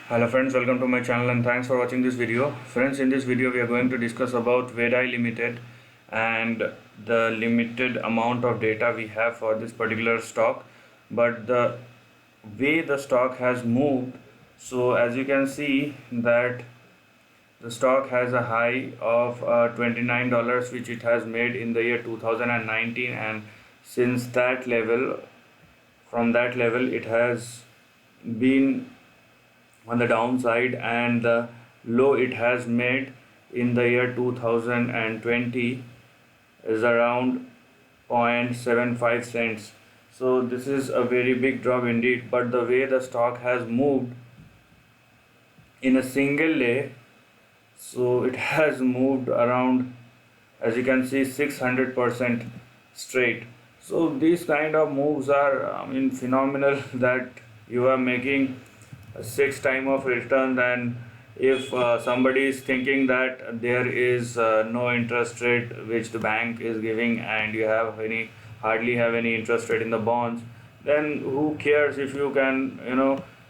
Hello friends, welcome to my channel and thanks for watching this video. Friends, in this video we are going to discuss about VEDI Limited and the limited amount of data we have for this particular stock, but the way the stock has moved. So as you can see that the stock has a high of $29 which it has made in the year 2019, and since that level, from that level it has been on the downside, and the low it has made in the year 2020 is around 0.75 cents. So this is a very big drop indeed, but the way the stock has moved in a single day, so it has moved around, as you can see, 600% straight. So these kind of moves are, phenomenal that you are making a 6 time of return. And if somebody is thinking that there is no interest rate which the bank is giving, and you have any hardly have any interest rate in the bonds, then who cares if you can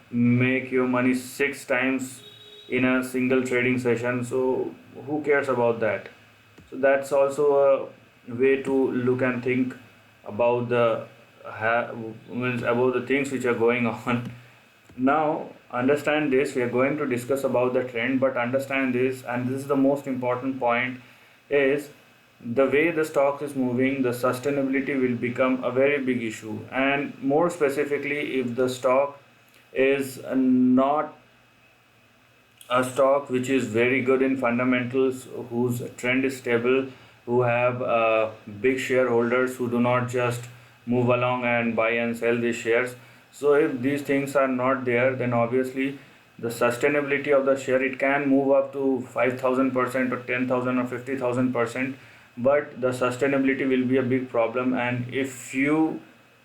make your money 6 times in a single trading session? So who cares about that? So that's also a way to look and think about about the things which are going on. Now understand this, we are going to discuss about the trend, but understand this, and this is the most important point, is the way the stock is moving, the sustainability will become a very big issue. And more specifically, if the stock is not a stock which is very good in fundamentals, whose trend is stable, who have big shareholders who do not just move along and buy and sell these shares. So if these things are not there, then obviously the sustainability of the share, it can move up to 5,000% or 10,000 or 50,000%, but the sustainability will be a big problem. And if you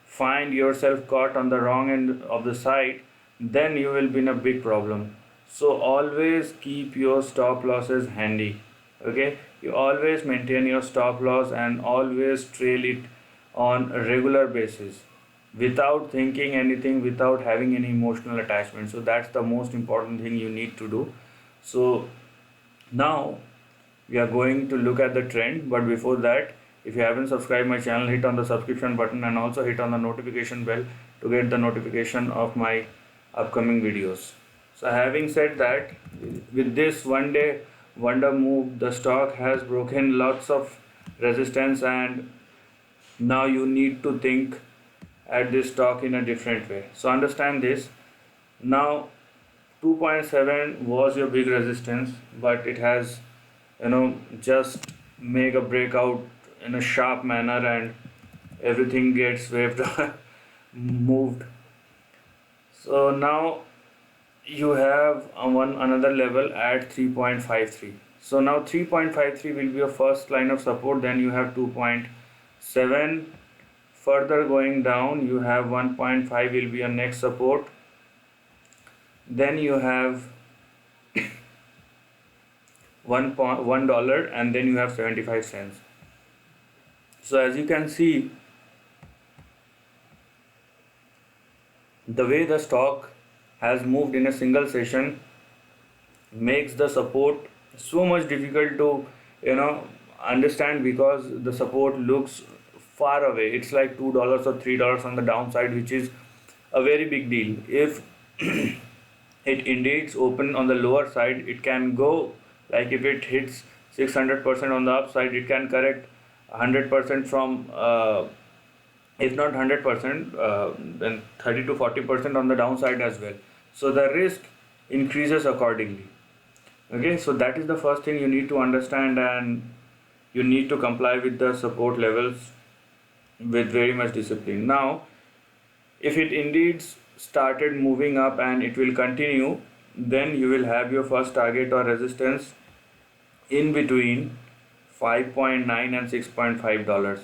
find yourself caught on the wrong end of the side, then you will be in a big problem. So always keep your stop losses handy. Okay, you always maintain your stop loss and always trail it on a regular basis without thinking anything, without having any emotional attachment. So that's the most important thing you need to do. So now we are going to look at the trend, but before that, if you haven't subscribed my channel, hit on the subscription button and also hit on the notification bell to get the notification of my upcoming videos. So having said that, with this one day wonder move, the stock has broken lots of resistance, and now you need to think at this stock in a different way. So understand this. Now 2.7 was your big resistance, but it has just make a breakout in a sharp manner, and everything gets waved moved. So now you have one another level at 3.53. so now 3.53 will be your first line of support, then you have 2.7. Further going down, you have 1.5 will be your next support, then you have $1, and then you have 75 cents. So as you can see, the way the stock has moved in a single session makes the support so much difficult to understand, because the support looks far away. It's like $2 or $3 on the downside, which is a very big deal. If it indeed open on the lower side, it can go, like if it hits 600% on the upside, it can correct 100% from if not 100%, then 30 to 40% on the downside as well. So the risk increases accordingly. Okay, so that is the first thing you need to understand, and you need to comply with the support levels with very much discipline. Now if it indeed started moving up and it will continue, then you will have your first target or resistance in between 5.9 and $6.5.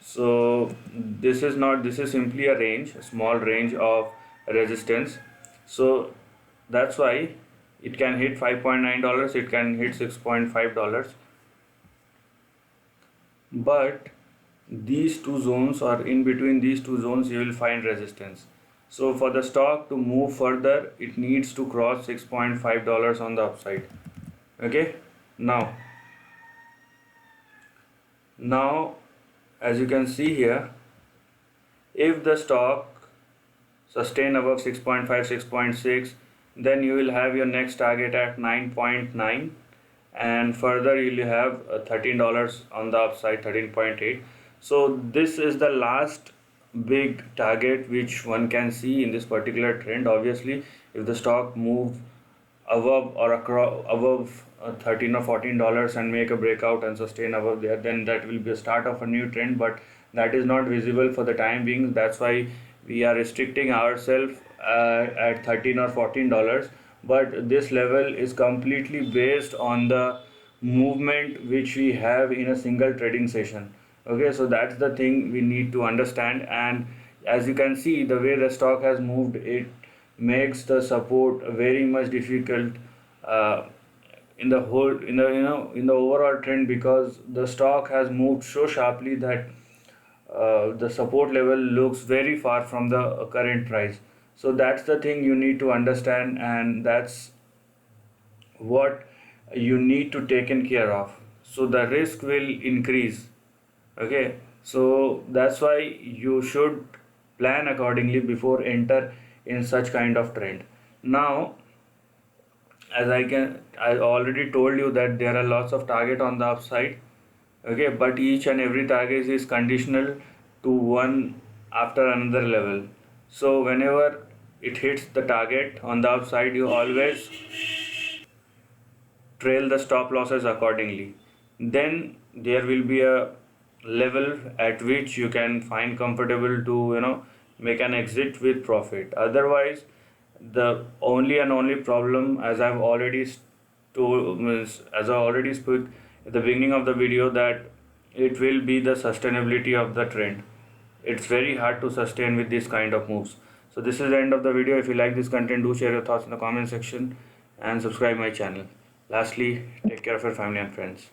So this is simply a range, a small range of resistance. So that's why it can hit $5.9, it can hit $6.5, but these two zones, or in between these two zones, you will find resistance. So for the stock to move further, it needs to cross $6.5 on the upside. Okay, now as you can see here, if the stock sustain above 6.5, 6.6, then you will have your next target at 9.9, and further you will have $13 on the upside, 13.8. So this is the last big target which one can see in this particular trend. Obviously, if the stock move above or across above 13 or $14 and make a breakout and sustain above there, then that will be a start of a new trend, but that is not visible for the time being. That's why we are restricting ourselves at 13 or $14. But this level is completely based on the movement which we have in a single trading session. Okay, so that's the thing we need to understand. And as you can see, the way the stock has moved, it makes the support very much difficult uh, in the whole in the overall trend, because the stock has moved so sharply that the support level looks very far from the current price. So that's the thing you need to understand, and that's what you need to taken care of. So the risk will increase. Okay, so that's why you should plan accordingly before enter in such kind of trend. Now, as I already told you that there are lots of target on the upside. Okay, but each and every target is conditional to one after another level. So whenever it hits the target on the upside, you always trail the stop losses accordingly. Then there will be a level at which you can find comfortable to make an exit with profit. Otherwise, the only and only problem, as I've already told, as I already spoke at the beginning of the video, that it will be the sustainability of the trend. It's very hard to sustain with this kind of moves. So this is the end of the video. If you like this content, do share your thoughts in the comment section and subscribe my channel. Lastly, take care of your family and friends.